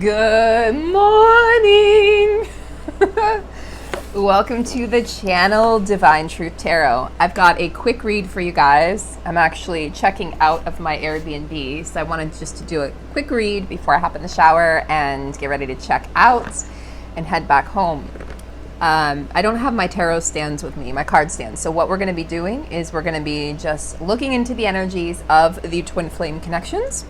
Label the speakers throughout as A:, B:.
A: Good morning. Welcome to the channel Divine Truth Tarot. I've got a quick read for you guys. I'm actually checking out of my Airbnb, so I wanted just to do a quick read before I hop in the shower and get ready to check out and head back home. I don't have my tarot stands with me, my card stands. So what we're going to be doing is we're going to be just looking into the energies of the twin flame connections.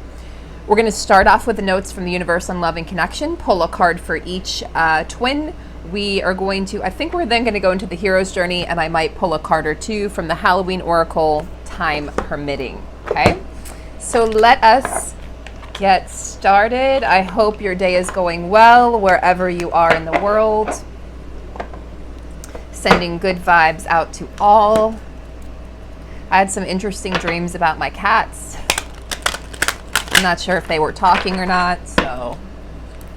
A: We're going to start off with the notes from the universe on love and connection, pull a card for each twin. We are going to, I think we're then going to go into the hero's journey, and I might pull a card or two from the Halloween Oracle, time permitting. Okay, so let us get started. I hope your day is going well wherever you are in the world. Sending good vibes out to all. I had some interesting dreams about my cats. I'm not sure if they were talking or not, so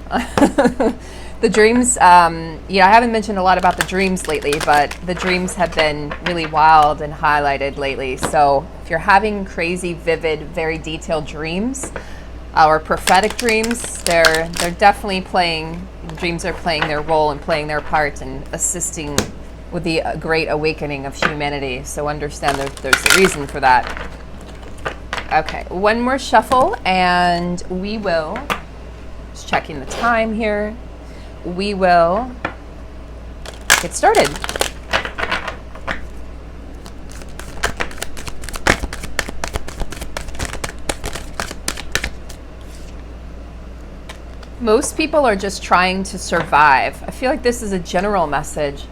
A: the dreams, I haven't mentioned a lot about the dreams lately, but the dreams have been really wild and highlighted lately. So if you're having crazy, vivid, very detailed dreams or prophetic dreams, they're definitely playing, the dreams are playing their role and playing their part and assisting with the great awakening of humanity. So understand that there's a reason for that. Okay, one more shuffle and we will, just checking the time here, we will get started. Most people are just trying to survive. I feel like this is a general message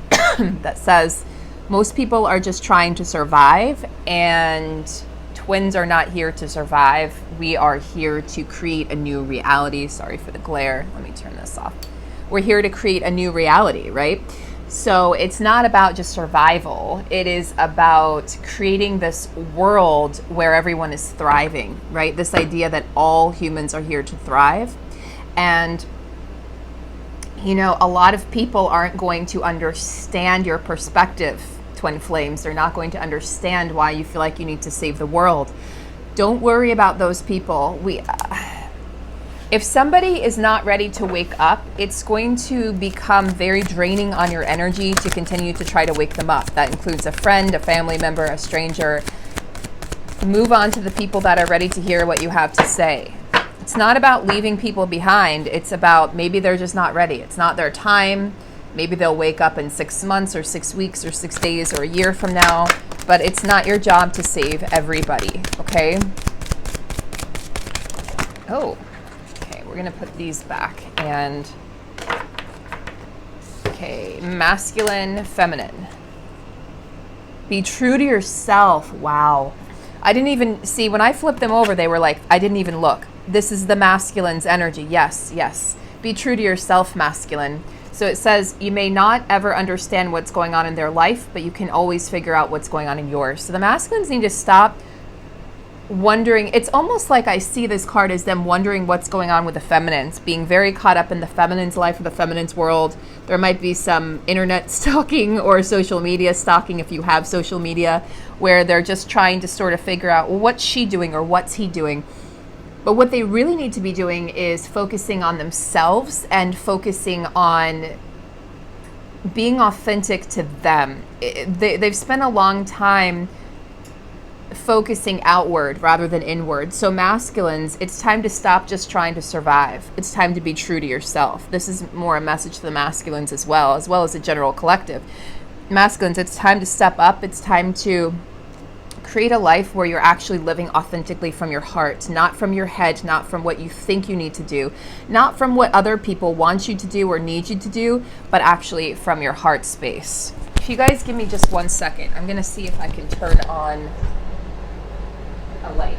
A: that says most people are just trying to survive, and twins are not here to survive. We are here to create a new reality. Sorry for the glare. Let me turn this off. We're here to create a new reality, right? So it's not about just survival. It is about creating this world where everyone is thriving, right? This idea that all humans are here to thrive. And a lot of people aren't going to understand your perspective, twin flames. They're not going to understand why you feel like you need to save the world. Don't worry about those people. If somebody is not ready to wake up, it's going to become very draining on your energy to continue to try to wake them up. That includes a friend, a family member, a stranger. Move on to the people that are ready to hear what you have to say. It's not about leaving people behind. It's about maybe they're just not ready. It's not their time. Maybe they'll wake up in 6 months or 6 weeks or 6 days or a year from now, but it's not your job to save everybody, okay? Oh, okay, we're gonna put these back and, okay, masculine, feminine. Be true to yourself. Wow. I didn't even see, when I flipped them over, they were like, I didn't even look. This is the masculine's energy. Yes, yes. Be true to yourself, masculine. So it says, you may not ever understand what's going on in their life, but you can always figure out what's going on in yours. So the masculines need to stop wondering. It's almost like I see this card as them wondering what's going on with the feminines, being very caught up in the feminine's life or the feminine's world. There might be some internet stalking or social media stalking, if you have social media, where they're just trying to sort of figure out, well, what's she doing or what's he doing? But what they really need to be doing is focusing on themselves and focusing on being authentic to them. They've spent a long time focusing outward rather than inward. So masculines, it's time to stop just trying to survive. It's time to be true to yourself. This is more a message to the masculines as well as the general collective. Masculines, it's time to step up. It's time to create a life where you're actually living authentically from your heart, not from your head, not from what you think you need to do, not from what other people want you to do or need you to do, but actually from your heart space. If you guys give me just 1 second, I'm going to see if I can turn on a light.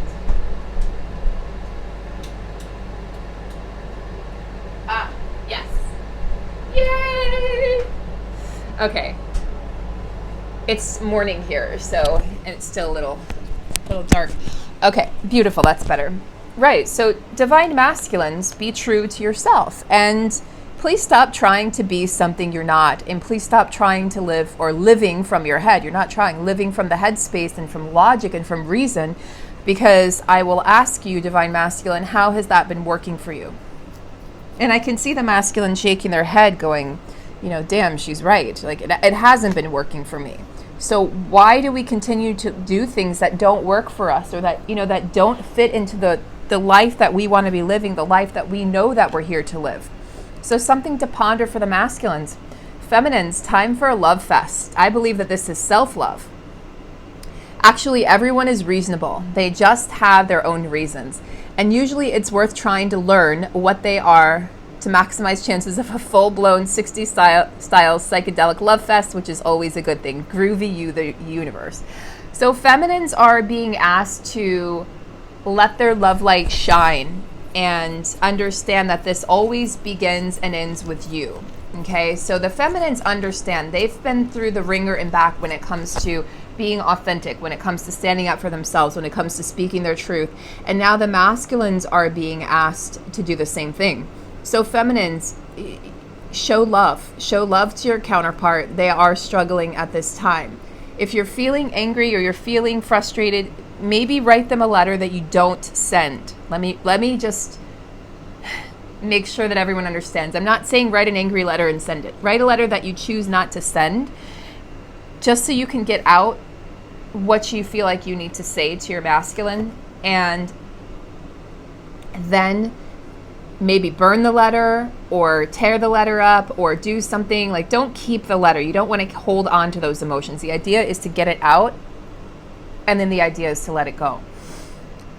A: Ah, yes. Yay! Okay. It's morning here, so, and it's still a little dark. Okay, beautiful, that's better. Right, so divine masculines, be true to yourself. And please stop trying to be something you're not. And please stop trying to live or living from your head. You're not trying, living from the headspace and from logic and from reason. Because I will ask you, divine masculine, how has that been working for you? And I can see the masculine shaking their head going, you know, damn, she's right. Like it hasn't been working for me. So why do we continue to do things that don't work for us, or that, you know, that don't fit into the life that we want to be living, the life that we know that we're here to live? So something to ponder for the masculines. Feminines, time for a love fest. I believe that this is self-love. Actually, everyone is reasonable. They just have their own reasons. And usually it's worth trying to learn what they are to maximize chances of a full-blown 60s style psychedelic love fest, which is always a good thing. Groovy the universe. So feminines are being asked to let their love light shine and understand that this always begins and ends with you. Okay, so the feminines understand. They've been through the ringer and back when it comes to being authentic, when it comes to standing up for themselves, when it comes to speaking their truth. And now the masculines are being asked to do the same thing. So feminines, show love to your counterpart. They are struggling at this time. If you're feeling angry or you're feeling frustrated, maybe write them a letter that you don't send. Let me just make sure that everyone understands. I'm not saying write an angry letter and send it. Write a letter that you choose not to send, just so you can get out what you feel like you need to say to your masculine, and then maybe burn the letter or tear the letter up or do something. Like, don't keep the letter. You don't want to hold on to those emotions. The idea is to get it out, and then the idea is to let it go.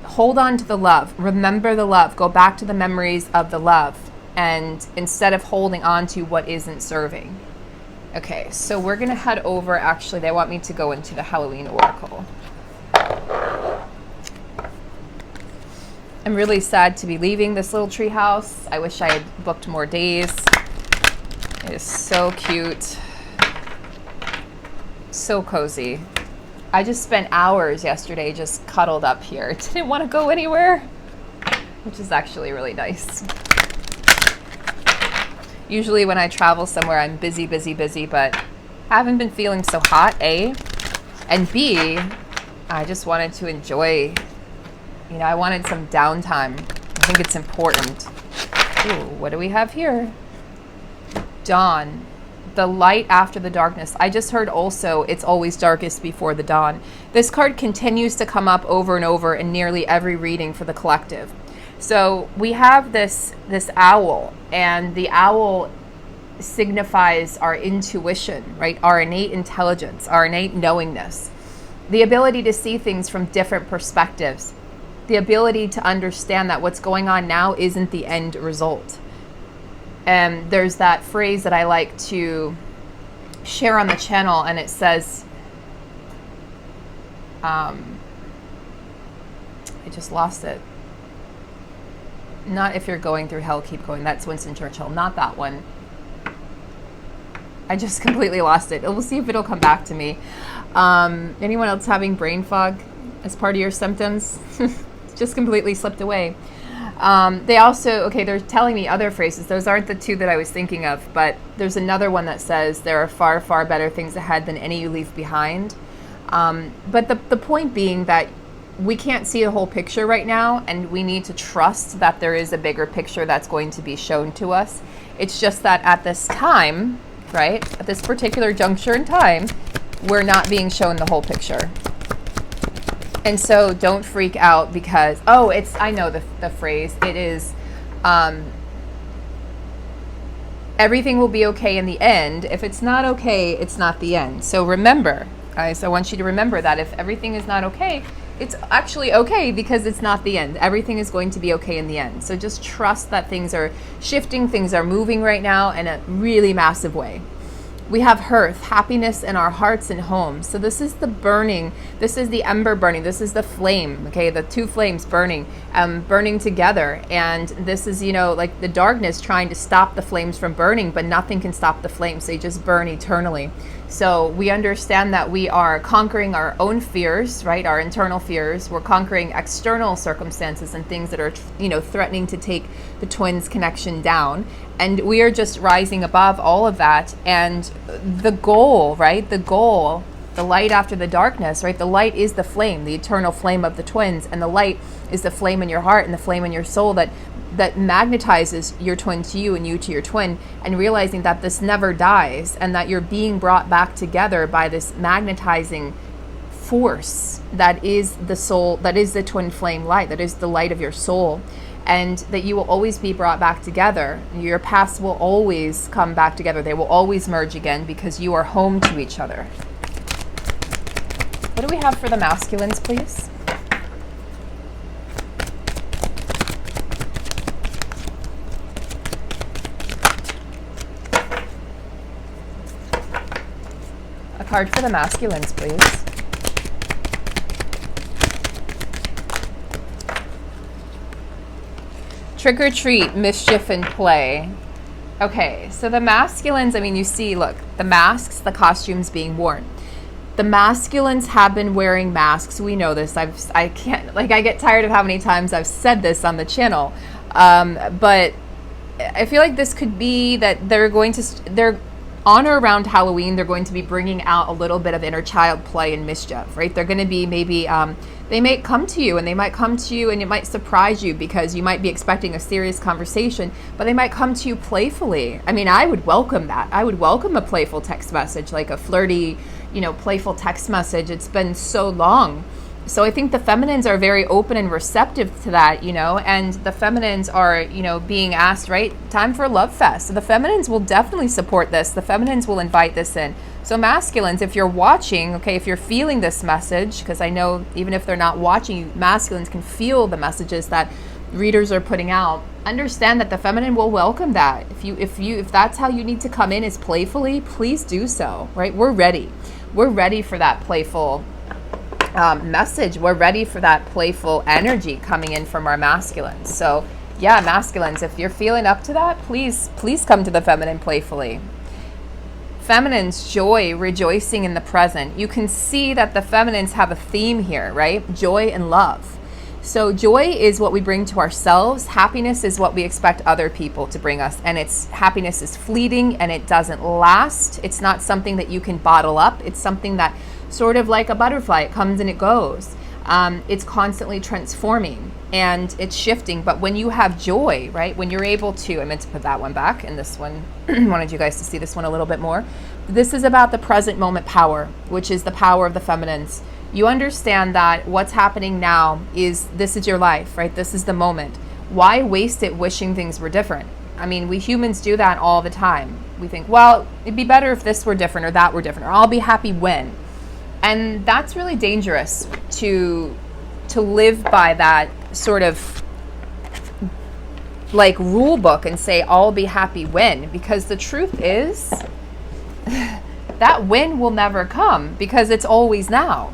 A: Hold on to the love. Remember the love. Go back to the memories of the love, and instead of holding on to what isn't serving. Okay, so we're going to head over. Actually, they want me to go into the Halloween Oracle. I'm really sad to be leaving this little tree house. I wish I had booked more days. It is so cute. So cozy. I just spent hours yesterday just cuddled up here. Didn't want to go anywhere, which is actually really nice. Usually when I travel somewhere, I'm busy, but I haven't been feeling so hot, A. And B, I just wanted to enjoy, you know, I wanted some downtime. I think it's important. Ooh, what do we have here? Dawn, the light after the darkness. I just heard also, it's always darkest before the dawn. This card continues to come up over and over in nearly every reading for the collective. So we have this owl, and the owl signifies our intuition, right? Our innate intelligence, our innate knowingness, the ability to see things from different perspectives, the ability to understand that what's going on now isn't the end result. And there's that phrase that I like to share on the channel, and it says, I just lost it. Not if you're going through hell, keep going. That's Winston Churchill. Not that one. I just completely lost it. We'll see if it'll come back to me. Anyone else having brain fog as part of your symptoms? Just completely slipped away. They also, okay, they're telling me other phrases. Those aren't the two that I was thinking of, but there's another one that says there are far, far better things ahead than any you leave behind. But the point being that we can't see the whole picture right now, and we need to trust that there is a bigger picture that's going to be shown to us. It's just that at this time, right, at this particular juncture in time, we're not being shown the whole picture. And so don't freak out because, oh, it's, I know the phrase, it is, everything will be okay in the end. If it's not okay, it's not the end. So remember, guys, I want you to remember that if everything is not okay, it's actually okay because it's not the end. Everything is going to be okay in the end. So just trust that things are shifting, things are moving right now in a really massive way. We have hearth, happiness in our hearts and homes. So this is the burning, this is the ember burning, this is the flame, okay, the two flames burning, burning together. And this is, you know, like the darkness trying to stop the flames from burning, but nothing can stop the flames. They just burn eternally. So we understand that we are conquering our own fears, right? Our internal fears. We're conquering external circumstances and things that are, you know, threatening to take the twins' connection down. And we are just rising above all of that. And the goal, right? The goal, the light after the darkness, right? The light is the flame, the eternal flame of the twins. And the light is the flame in your heart and the flame in your soul that that magnetizes your twin to you and you to your twin, and realizing that this never dies and that you're being brought back together by this magnetizing force that is the soul, that is the twin flame light, that is the light of your soul, and that you will always be brought back together. Your paths will always come back together. They will always merge again because you are home to each other. What do we have for the masculines, please? A card for the masculines, please. Trick or treat, mischief, and play. Okay, so the masculines, I mean, you see, look, the masks, the costumes being worn. The masculines have been wearing masks. We know this. I get tired of how many times I've said this on the channel. But I feel like this could be that they're on or around Halloween, they're going to be bringing out a little bit of inner child play and mischief, right? They're going to be maybe, they might come to you and it might surprise you because you might be expecting a serious conversation, but they might come to you playfully. I mean, I would welcome that. I would welcome a playful text message, like a flirty, playful text message. It's been so long. So I think the feminines are very open and receptive to that, and the feminines are, being asked, right? Time for a love fest. So the feminines will definitely support this. The feminines will invite this in. So masculines, if you're watching, okay, if you're feeling this message, because I know even if they're not watching, masculines can feel the messages that readers are putting out. Understand that the feminine will welcome that. If that's how you need to come in, is playfully, please do so, right? We're ready. We're ready for that playful message. We're ready for that playful energy coming in from our masculines. So yeah, masculines, if you're feeling up to that, please come to the feminine playfully. Feminines, joy, rejoicing in the present. You can see that the feminines have a theme here, right? Joy and love. So joy is what we bring to ourselves. Happiness is what we expect other people to bring us. And happiness is fleeting and it doesn't last. It's not something that you can bottle up. It's something that sort of like a butterfly, it comes and it goes. It's constantly transforming and it's shifting. But when you have joy, right, when you're able to, I meant to put that one back and this one, wanted you guys to see this one a little bit more. This is about the present moment power, which is the power of the feminines. You understand that what's happening now this is your life, right? This is the moment. Why waste it wishing things were different? I mean, we humans do that all the time. We think, well, it'd be better if this were different or that were different, or I'll be happy when. And that's really dangerous to live by that sort of like rule book and say, I'll be happy when, because the truth is that when will never come because it's always now.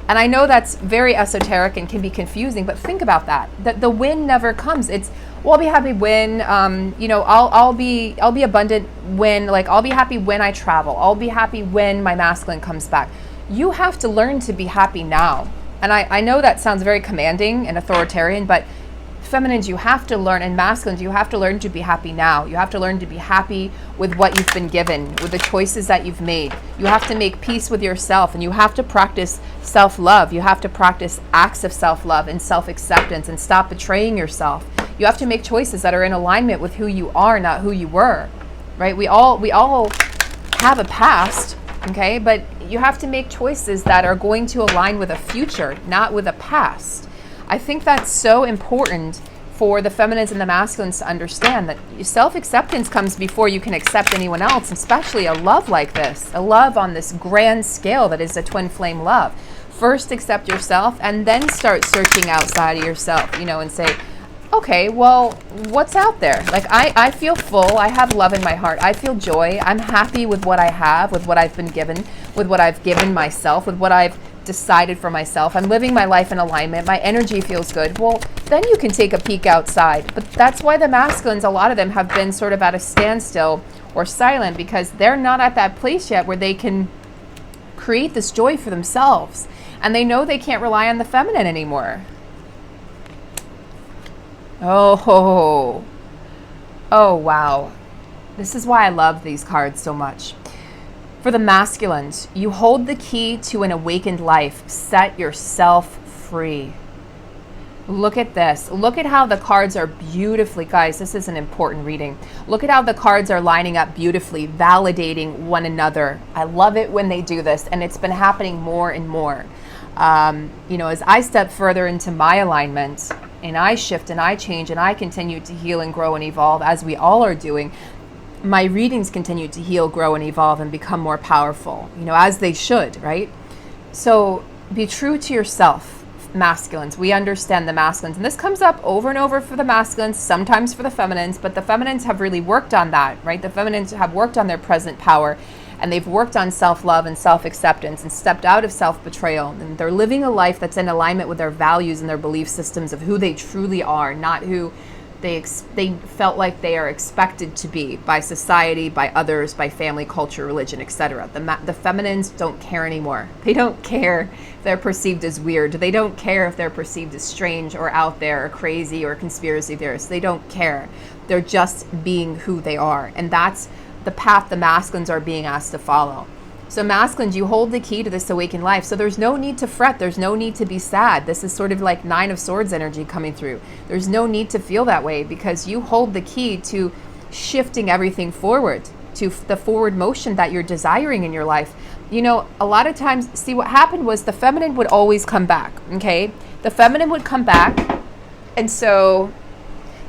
A: And I know that's very esoteric and can be confusing, but think about that the when never comes. It's, well, I'll be happy when, I'll be abundant when, like, I'll be happy when I travel. I'll be happy when my masculine comes back. You have to learn to be happy now. And I know that sounds very commanding and authoritarian, but feminines, you have to learn, and masculines, you have to learn to be happy now. You have to learn to be happy with what you've been given, with the choices that you've made. You have to make peace with yourself, and you have to practice self-love. You have to practice acts of self-love and self-acceptance and stop betraying yourself. You have to make choices that are in alignment with who you are, not who you were, right? We all have a past, okay? But you have to make choices that are going to align with a future, not with a past. I think that's so important for the feminines and the masculines to understand, that self-acceptance comes before you can accept anyone else, especially a love like this, a love on this grand scale that is a twin flame love. First accept yourself and then start searching outside of yourself, and say, okay, well, what's out there? Like, I feel full. I have love in my heart. I feel joy. I'm happy with what I have, with what I've been given, with what I've given myself, with what I've decided for myself. I'm living my life in alignment. My energy feels good. Well, then you can take a peek outside. But that's why the masculines, a lot of them have been sort of at a standstill or silent, because they're not at that place yet where they can create this joy for themselves. And they know they can't rely on the feminine anymore. Oh, wow. This is why I love these cards so much. For the masculines, you hold the key to an awakened life. Set yourself free. Look at this. Look at how the cards are beautifully, guys, this is an important reading. Look at how the cards are lining up beautifully, validating one another. I love it when they do this, and it's been happening more and more. You know, as I step further into my alignment, and I shift and I change and I continue to heal and grow and evolve, as we all are doing, my readings continue to heal, grow, and evolve and become more powerful, you know, as they should, right? So be true to yourself. Masculines, we understand the masculines, and this comes up over and over for the masculines, sometimes for the feminines, but the feminines have really worked on that, right? The feminines have worked on their present power, and they've worked on self-love and self-acceptance and stepped out of self-betrayal, and they're living a life that's in alignment with their values and their belief systems of who they truly are, not who they felt like they are expected to be by society, by others, by family, culture, religion, etc. The feminines don't care anymore. They don't care if they're perceived as weird. They don't care if they're perceived as strange or out there or crazy or conspiracy theorists. They don't care. They're just being who they are. And that's the path the masculines are being asked to follow. So masculines, you hold the key to this awakened life. So there's no need to fret. There's no need to be sad. This is sort of like Nine of Swords energy coming through. There's no need to feel that way because you hold the key to shifting everything forward, to the forward motion that you're desiring in your life. You know, a lot of times, see, what happened was the feminine would always come back, okay? The feminine would come back, and so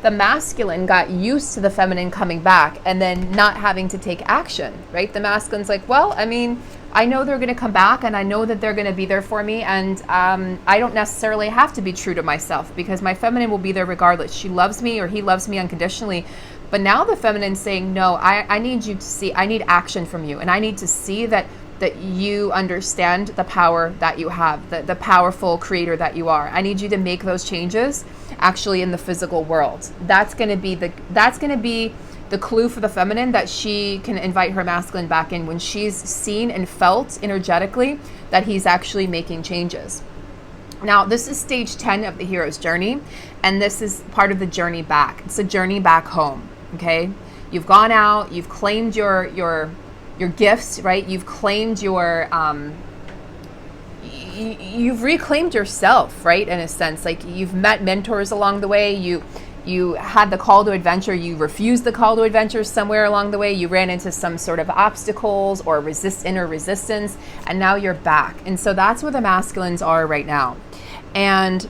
A: the masculine got used to the feminine coming back and then not having to take action, right? The masculine's like, well, I mean, I know they're going to come back and I know that they're going to be there for me, and I don't necessarily have to be true to myself because my feminine will be there regardless. She loves me or he loves me unconditionally. But now the feminine's saying, no, I need you to see, I need action from you, and I need to see that you understand the power that you have, the powerful creator that you are. I need you to make those changes actually in the physical world. That's going to be the clue for the feminine that she can invite her masculine back in when she's seen and felt energetically that he's actually making changes. Now, this is stage 10 of the hero's journey, and this is part of the journey back. It's a journey back home, okay? You've gone out, you've claimed your gifts, right? You've claimed you've reclaimed yourself, right? In a sense, like you've met mentors along the way. You had the call to adventure. You refused the call to adventure somewhere along the way. You ran into some sort of obstacles or inner resistance, and now you're back. And so that's where the masculines are right now. And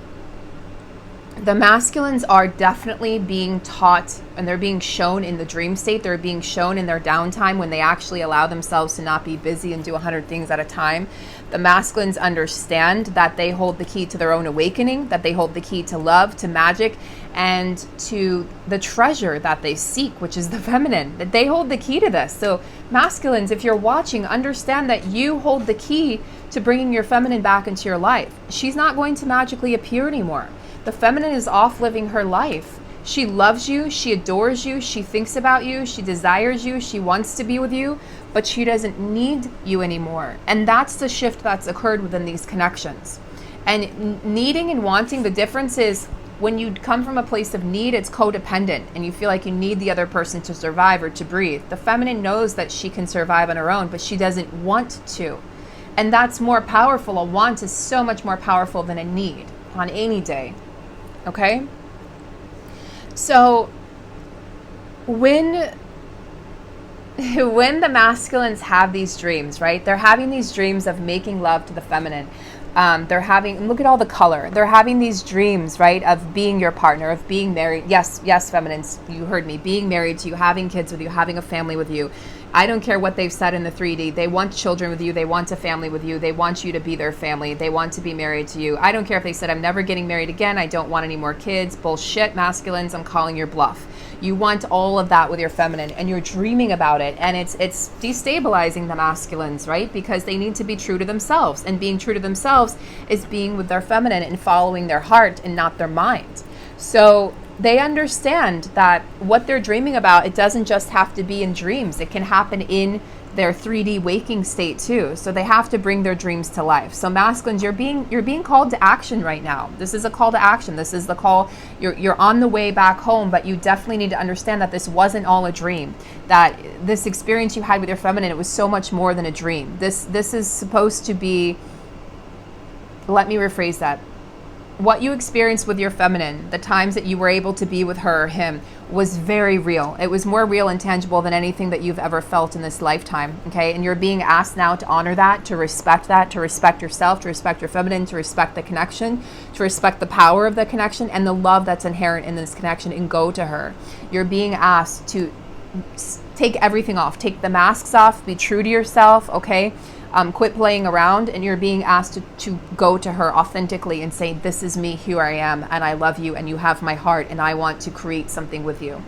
A: the masculines are definitely being taught, and they're being shown in the dream state. They're being shown in their downtime when they actually allow themselves to not be busy and do 100 things at a time. The masculines understand that they hold the key to their own awakening, that they hold the key to love, to magic, and to the treasure that they seek, which is the feminine, that they hold the key to this. So masculines, if you're watching, understand that you hold the key to bringing your feminine back into your life. She's not going to magically appear anymore. The feminine is off living her life. She loves you, she adores you, she thinks about you, she desires you, she wants to be with you, but she doesn't need you anymore. And that's the shift that's occurred within these connections. And needing and wanting, the difference is when you come from a place of need, it's codependent and you feel like you need the other person to survive or to breathe. The feminine knows that she can survive on her own, but she doesn't want to. And that's more powerful. A want is so much more powerful than a need on any day. Okay? So when the masculines have these dreams, right? They're having these dreams of making love to the feminine. They're having, look at all the color. They're having these dreams, right? Of being your partner, of being married. Yes, feminines, you heard me. Being married to you, having kids with you, having a family with you. I don't care what they've said in the 3D. They want children with you. They want a family with you. They want you to be their family. They want to be married to you. I don't care if they said, I'm never getting married again. I don't want any more kids. Bullshit, masculines. I'm calling your bluff. You want all of that with your feminine, and you're dreaming about it. And it's destabilizing the masculines, right? Because they need to be true to themselves. And being true to themselves is being with their feminine and following their heart and not their mind. So they understand that what they're dreaming about, it doesn't just have to be in dreams. It can happen in their 3D waking state too. So they have to bring their dreams to life. So masculines, you're being called to action right now. This is a call to action. This is the call. You're on the way back home, but you definitely need to understand that this wasn't all a dream. That this experience you had with your feminine, it was so much more than a dream. This is supposed to be, let me rephrase that. what you experienced with your feminine, the times that you were able to be with her or him, was very real. It was more real and tangible than anything that you've ever felt in this lifetime, okay? And you're being asked now to honor that, to respect yourself, to respect your feminine, to respect the connection, to respect the power of the connection and the love that's inherent in this connection, and go to her. You're being asked to take everything off, take the masks off, be true to yourself, okay? Quit playing around, and you're being asked to go to her authentically and say, this is me, here I am, and I love you, and you have my heart, and I want to create something with you.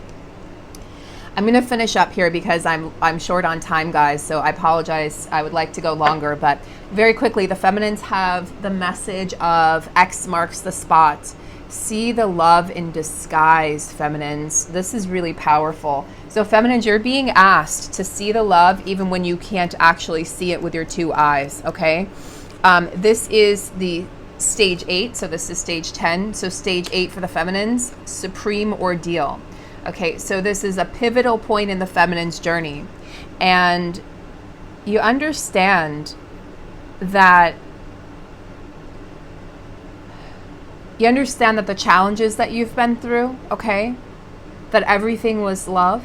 A: I'm going to finish up here because I'm short on time, guys, so I apologize. I would like to go longer, but very quickly, the feminines have the message of X marks the spot. See the love in disguise, feminines. This is really powerful. So feminines, you're being asked to see the love even when you can't actually see it with your two eyes, okay? This is the stage 8, so this is stage 10. So stage 8 for the feminines, supreme ordeal. Okay, so this is a pivotal point in the feminine's journey. And you understand that the challenges that you've been through, okay, that everything was love,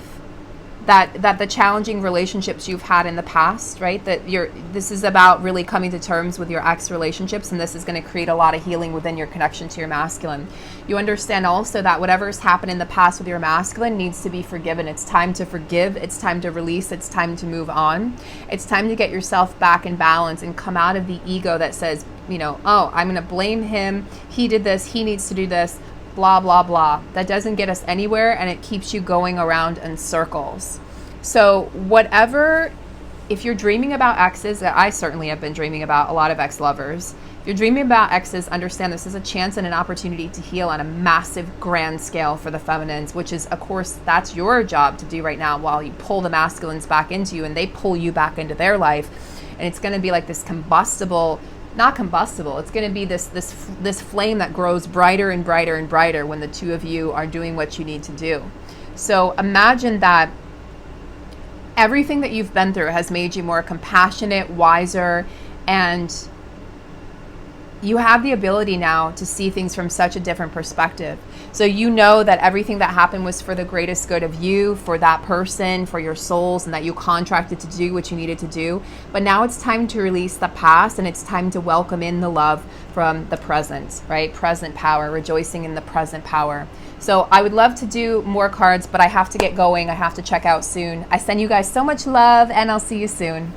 A: that the challenging relationships you've had in the past, right, this is about really coming to terms with your ex relationships, and this is going to create a lot of healing within your connection to your masculine. You understand also that whatever's happened in the past with your masculine needs to be forgiven. It's time to forgive, it's time to release, it's time to move on. It's time to get yourself back in balance and come out of the ego that says, you know, oh, I'm going to blame him, he did this, he needs to do this, blah, blah, blah. That doesn't get us anywhere, and it keeps you going around in circles. So whatever, if you're dreaming about exes, I certainly have been dreaming about a lot of ex-lovers. If you're dreaming about exes, understand this is a chance and an opportunity to heal on a massive, grand scale for the feminines, which is, of course, that's your job to do right now while you pull the masculines back into you and they pull you back into their life. And it's going to be like this not combustible, it's going to be this flame that grows brighter and brighter and brighter when the two of you are doing what you need to do. So imagine that everything that you've been through has made you more compassionate, wiser, and you have the ability now to see things from such a different perspective. So you know that everything that happened was for the greatest good of you, for that person, for your souls, and that you contracted to do what you needed to do. But now it's time to release the past, and it's time to welcome in the love from the present, right? Present power, rejoicing in the present power. So I would love to do more cards, but I have to get going. I have to check out soon. I send you guys so much love, and I'll see you soon.